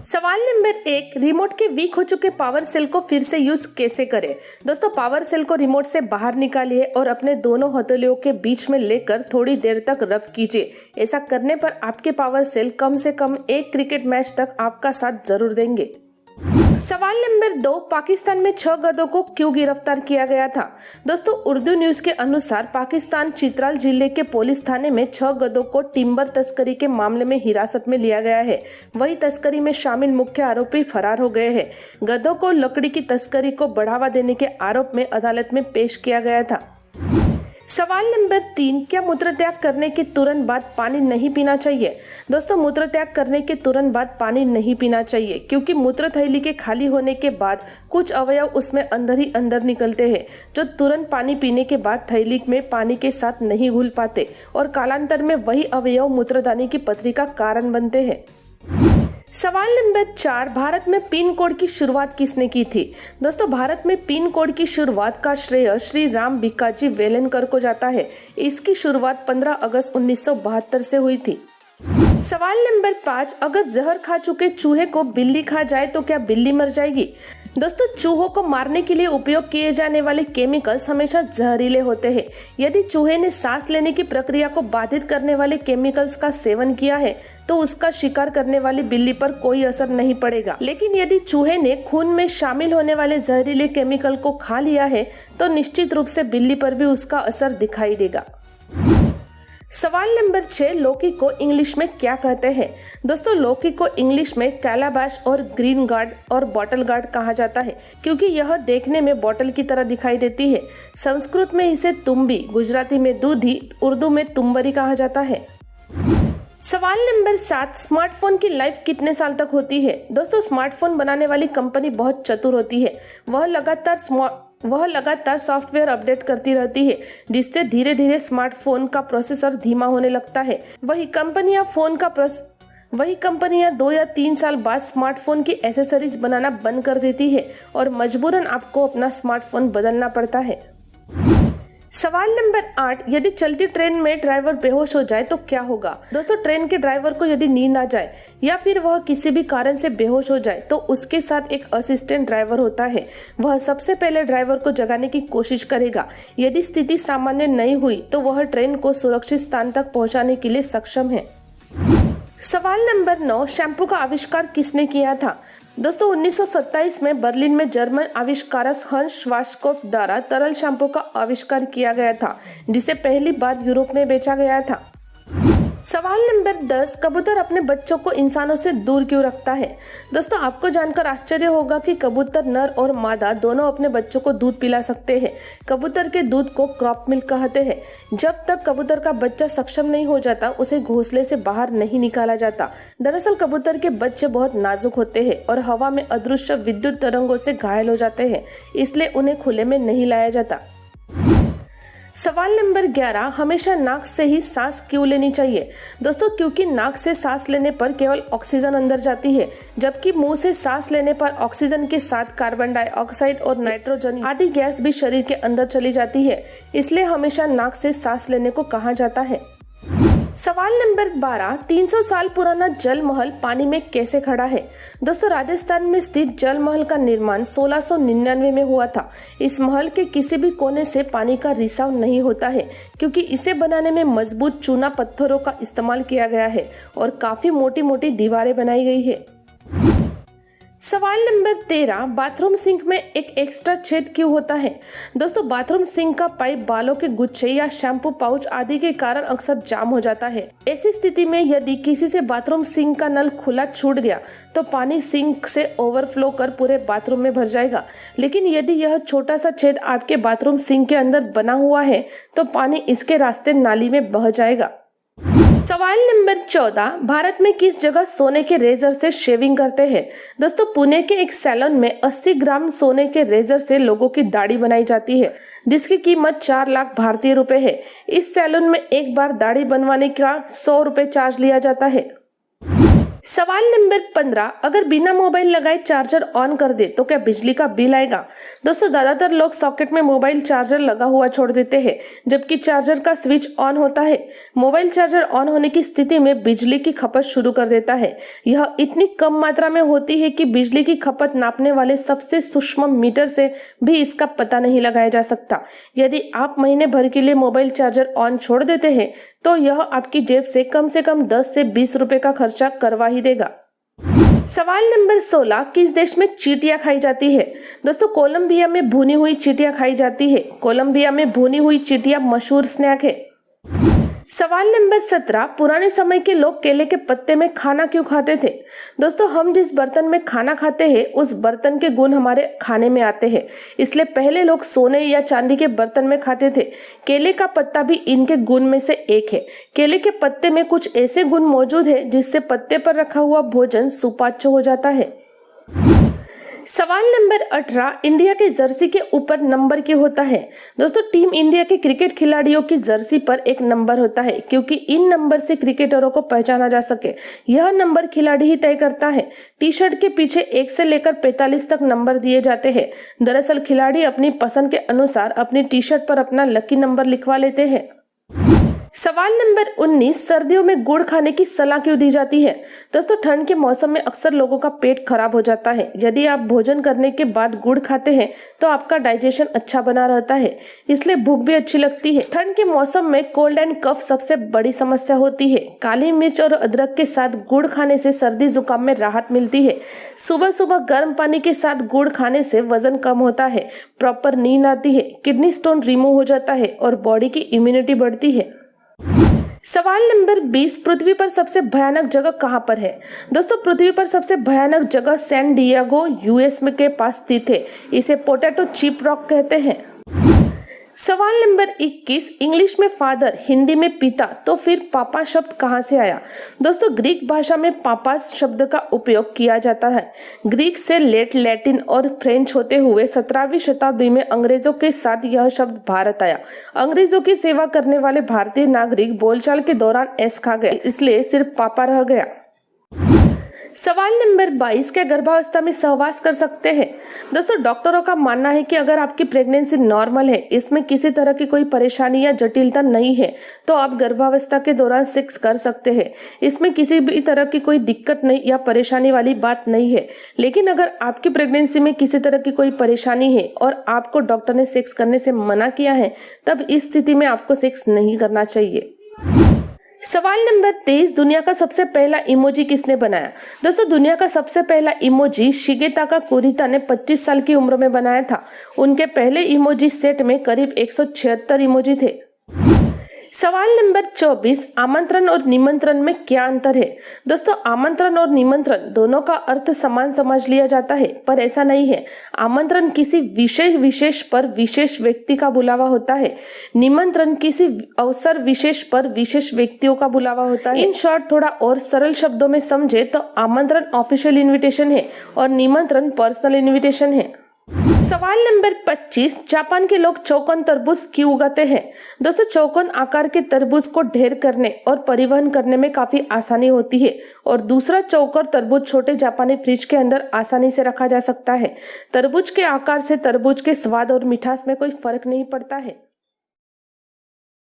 सवाल number 1, remote के week हो चुके पावर सेल को फिर से यूज कैसे करें। दोस्तों, पावर सेल को रिमोट से बाहर निकालिए और अपने दोनों हथेलियों के बीच में लेकर थोड़ी देर तक रब कीजिए। ऐसा करने पर आपके पावर सेल कम से कम एक क्रिकेट मैच तक आपका साथ जरूर देंगे। सवाल नंबर 2, पाकिस्तान में 6 गधों को क्यों गिरफ्तार किया गया था। दोस्तों, उर्दू न्यूज के अनुसार पाकिस्तान चित्राल जिले के पुलिस थाने में 6 गधों को टिम्बर तस्करी के मामले में हिरासत में लिया गया है। वही तस्करी में शामिल मुख्य आरोपी फरार हो गए हैं। गधों को लकड़ी की तस्करी को बढ़ावा देने के आरोप में अदालत में पेश किया गया था। सवाल नंबर 3, क्या मूत्र त्याग करने के तुरंत बाद पानी नहीं पीना चाहिए। दोस्तों, मूत्र त्याग करने के तुरंत बाद पानी नहीं पीना चाहिए क्योंकि मूत्र थैली के खाली होने के बाद कुछ अवयव उसमें अंदर ही अंदर निकलते हैं, जो तुरंत पानी पीने के बाद थैली में पानी के साथ नहीं घुल पाते और कालांतर में वही अवयव मूत्रदानी की पथरी का कारण बनते हैं। सवाल नंबर 4, भारत में पिन कोड की शुरुआत किसने की थी। दोस्तों, भारत में पिन कोड की शुरुआत का श्रेय श्री राम भिकाजी वेलनकर को जाता है। इसकी शुरुआत 15 अगस्त 1972 से हुई थी। सवाल नंबर 5, अगर जहर खा चुके चूहे को बिल्ली खा जाए तो क्या बिल्ली मर जाएगी। दोस्तों, चूहों को मारने के लिए उपयोग किए जाने वाले केमिकल्स हमेशा जहरीले होते हैं। यदि चूहे ने सांस लेने की प्रक्रिया को बाधित करने वाले केमिकल्स का सेवन किया है तो उसका शिकार करने वाली बिल्ली पर कोई असर नहीं पड़ेगा। लेकिन यदि चूहे ने खून में शामिल होने वाले जहरीले केमिकल को खा लिया है तो निश्चित रूप से बिल्ली पर भी उसका असर दिखाई देगा। सवाल नंबर 6, लौकी को इंग्लिश में क्या कहते हैं। दोस्तों, लौकी को इंग्लिश में कैलाबाश और ग्रीन गार्ड और बॉटल गार्ड कहा जाता है क्योंकि यह देखने में बॉटल की तरह दिखाई देती है। संस्कृत में इसे तुम्बी, गुजराती में दूधी, उर्दू में तुम्बरी कहा जाता है। सवाल नंबर 7, स्मार्टफोन की लाइफ कितने साल तक होती है। दोस्तों, स्मार्टफोन बनाने वाली कंपनी बहुत चतुर होती है। वह लगातार सॉफ्टवेयर अपडेट करती रहती है जिससे धीरे धीरे स्मार्टफोन का प्रोसेसर धीमा होने लगता है। वही कंपनियां 2 या 3 साल बाद स्मार्टफोन की एसेसरीज बनाना बंद कर देती है और मजबूरन आपको अपना स्मार्टफोन बदलना पड़ता है। सवाल नंबर 8, यदि चलती ट्रेन में ड्राइवर बेहोश हो जाए तो क्या होगा। दोस्तों, ट्रेन के ड्राइवर को यदि नींद आ जाए या फिर वह किसी भी कारण से बेहोश हो जाए तो उसके साथ एक असिस्टेंट ड्राइवर होता है। वह सबसे पहले ड्राइवर को जगाने की कोशिश करेगा। यदि स्थिति सामान्य नहीं हुई तो वह ट्रेन को सुरक्षित स्थान तक पहुंचाने के लिए सक्षम है। सवाल नंबर 9, शैम्पू का आविष्कार किसने किया था। दोस्तों, 1927 में बर्लिन में जर्मन आविष्कारक हंस श्वार्ज़कॉफ द्वारा तरल शैम्पू का आविष्कार किया गया था जिसे पहली बार यूरोप में बेचा गया था। सवाल नंबर 10, कबूतर अपने बच्चों को इंसानों से दूर क्यों रखता है। दोस्तों, आपको जानकर आश्चर्य होगा कि कबूतर नर और मादा दोनों अपने बच्चों को दूध पिला सकते हैं। कबूतर के दूध को क्रॉप मिल्क कहते हैं। जब तक कबूतर का बच्चा सक्षम नहीं हो जाता उसे घोंसले से बाहर नहीं निकाला जाता। दरअसल कबूतर के बच्चे बहुत नाजुक होते हैं और हवा में अदृश्य विद्युत तरंगों से घायल हो जाते हैं, इसलिए उन्हें खुले में नहीं लाया जाता। सवाल नंबर 11, हमेशा नाक से ही सांस क्यों लेनी चाहिए। दोस्तों, क्योंकि नाक से सांस लेने पर केवल ऑक्सीजन अंदर जाती है, जबकि मुंह से सांस लेने पर ऑक्सीजन के साथ कार्बन डाइऑक्साइड और नाइट्रोजन आदि गैस भी शरीर के अंदर चली जाती है। इसलिए हमेशा नाक से सांस लेने को कहा जाता है। सवाल नंबर 12, 300 साल पुराना जल महल पानी में कैसे खड़ा है। दोस्तों, राजस्थान में स्थित जल महल का निर्माण 1699 में हुआ था। इस महल के किसी भी कोने से पानी का रिसाव नहीं होता है क्योंकि इसे बनाने में मजबूत चूना पत्थरों का इस्तेमाल किया गया है और काफी मोटी मोटी दीवारें बनाई गई है। सवाल नंबर 13, बाथरूम सिंक में एक एक्स्ट्रा छेद क्यों होता है। दोस्तों, बाथरूम सिंक का पाइप बालों के गुच्छे या शैम्पू पाउच आदि के कारण अक्सर जाम हो जाता है। ऐसी स्थिति में यदि किसी से बाथरूम सिंक का नल खुला छूट गया तो पानी सिंक से ओवरफ्लो कर पूरे बाथरूम में भर जाएगा। लेकिन यदि यह छोटा सा छेद आपके बाथरूम सिंक के अंदर बना हुआ है तो पानी इसके रास्ते नाली में बह जाएगा। सवाल नंबर 14, भारत में किस जगह सोने के रेजर से शेविंग करते हैं। दोस्तों, पुणे के एक सैलून में 80 ग्राम सोने के रेजर से लोगों की दाढ़ी बनाई जाती है जिसकी कीमत 4 लाख भारतीय रुपए है। इस सैलून में एक बार दाढ़ी बनवाने का 100 रुपए चार्ज लिया जाता है। सवाल नंबर 15, अगर बिना मोबाइल लगाए चार्जर ऑन कर दे तो क्या बिजली का बिल आएगा? दोस्तों, ज्यादातर लोग सॉकेट में मोबाइल चार्जर लगा हुआ छोड़ देते हैं जबकि चार्जर का स्विच ऑन होता है। मोबाइल चार्जर ऑन होने की स्थिति में बिजली की खपत शुरू कर देता है। यह इतनी कम मात्रा में होती है कि बिजली की खपत नापने वाले सबसे सूक्ष्म मीटर से भी इसका पता नहीं लगाया जा सकता। यदि आप महीने भर के लिए मोबाइल चार्जर ऑन छोड़ देते हैं तो यह आपकी जेब से कम 10 से 20 रुपए का खर्चा करवा ही देगा। सवाल नंबर 16, किस देश में चींटियां खाई जाती है? दोस्तों, कोलंबिया में भुनी हुई चींटियां खाई जाती है। कोलंबिया में भुनी हुई चींटियां मशहूर स्नैक है। सवाल नंबर 17, पुराने समय के लोग केले के पत्ते में खाना क्यों खाते थे? दोस्तों, हम जिस बर्तन में खाना खाते हैं उस बर्तन के गुण हमारे खाने में आते हैं, इसलिए पहले लोग सोने या चांदी के बर्तन में खाते थे। केले का पत्ता भी इनके गुण में से एक है। केले के पत्ते में कुछ ऐसे गुण मौजूद है जिससे पत्ते पर रखा हुआ भोजन सुपाच्य हो जाता है। सवाल नंबर 18, इंडिया के जर्सी के ऊपर नंबर क्यों होता है? दोस्तों, टीम इंडिया के क्रिकेट खिलाड़ियों की जर्सी पर एक नंबर होता है क्योंकि इन नंबर से क्रिकेटरों को पहचाना जा सके। यह नंबर खिलाड़ी ही तय करता है। टी शर्ट के पीछे 1 से लेकर 45 तक नंबर दिए जाते हैं। दरअसल खिलाड़ी अपनी पसंद के अनुसार अपनी टी शर्ट पर अपना लकी नंबर लिखवा लेते हैं। सवाल नंबर 19, सर्दियों में गुड़ खाने की सलाह क्यों दी जाती है? दोस्तों, ठंड के मौसम में अक्सर लोगों का पेट खराब हो जाता है। यदि आप भोजन करने के बाद गुड़ खाते हैं तो आपका डाइजेशन अच्छा बना रहता है, इसलिए भूख भी अच्छी लगती है। ठंड के मौसम में कोल्ड एंड कफ सबसे बड़ी समस्या होती है। काली मिर्च और अदरक के साथ गुड़ खाने से सर्दी जुकाम में राहत मिलती है। सुबह सुबह गर्म पानी के साथ गुड़ खाने से वजन कम होता है, प्रॉपर नींद आती है, किडनी स्टोन रिमूव हो जाता है और बॉडी की इम्यूनिटी बढ़ती है। सवाल नंबर 20, पृथ्वी पर सबसे भयानक जगह कहां पर है? दोस्तों, पृथ्वी पर सबसे भयानक जगह सैन डिएगो यूएस में के पास स्थित है। इसे पोटैटो चिप रॉक कहते हैं। सवाल नंबर 21, इंग्लिश में फादर, हिंदी में पिता, तो फिर पापा शब्द कहां से आया? दोस्तों, ग्रीक भाषा में पापा शब्द का उपयोग किया जाता है। ग्रीक से लैटिन और फ्रेंच होते हुए 17वीं शताब्दी में अंग्रेजों के साथ यह शब्द भारत आया। अंग्रेजों की सेवा करने वाले भारतीय नागरिक बोलचाल के दौरान एस खा गए, इसलिए सिर्फ पापा रह गया। सवाल नंबर 22, क्या गर्भावस्था में सहवास कर सकते हैं? दोस्तों, डॉक्टरों का मानना है कि अगर आपकी प्रेगनेंसी नॉर्मल है, इसमें किसी तरह की कोई परेशानी या जटिलता नहीं है, तो आप गर्भावस्था के दौरान सेक्स कर सकते हैं। इसमें किसी भी तरह की कोई दिक्कत नहीं या परेशानी वाली बात नहीं है। लेकिन अगर आपकी प्रेगनेंसी में किसी तरह की कोई परेशानी है और आपको डॉक्टर ने सेक्स करने से मना किया है, तब इस स्थिति में आपको सेक्स नहीं करना चाहिए। सवाल नंबर 23, दुनिया का सबसे पहला इमोजी किसने बनाया? दोस्तों, दुनिया का सबसे पहला इमोजी शिगेताका कुरिता ने 25 साल की उम्र में बनाया था। उनके पहले इमोजी सेट में करीब 176 इमोजी थे। सवाल नंबर 24, आमंत्रण और निमंत्रण में क्या अंतर है? दोस्तों, आमंत्रण और निमंत्रण दोनों का अर्थ समान समझ लिया जाता है, पर ऐसा नहीं है। आमंत्रण किसी विशेष पर विशेष व्यक्ति का बुलावा होता है। निमंत्रण किसी अवसर विशेष पर विशेष व्यक्तियों का बुलावा होता है। इन शॉर्ट थोड़ा और सरल शब्दों में समझे तो आमंत्रण ऑफिशियल इन्विटेशन है और निमंत्रण पर्सनल इन्विटेशन है। सवाल नंबर 25, जापान के लोग चौकोन तरबूज क्यों उगाते हैं? दोस्तों, चौकोन आकार के तरबूज को ढेर करने और परिवहन करने में काफी आसानी होती है और दूसरा चौकोर तरबूज छोटे जापानी फ्रिज के अंदर आसानी से रखा जा सकता है। तरबूज के आकार से तरबूज के स्वाद और मिठास में कोई फर्क नहीं पड़ता है।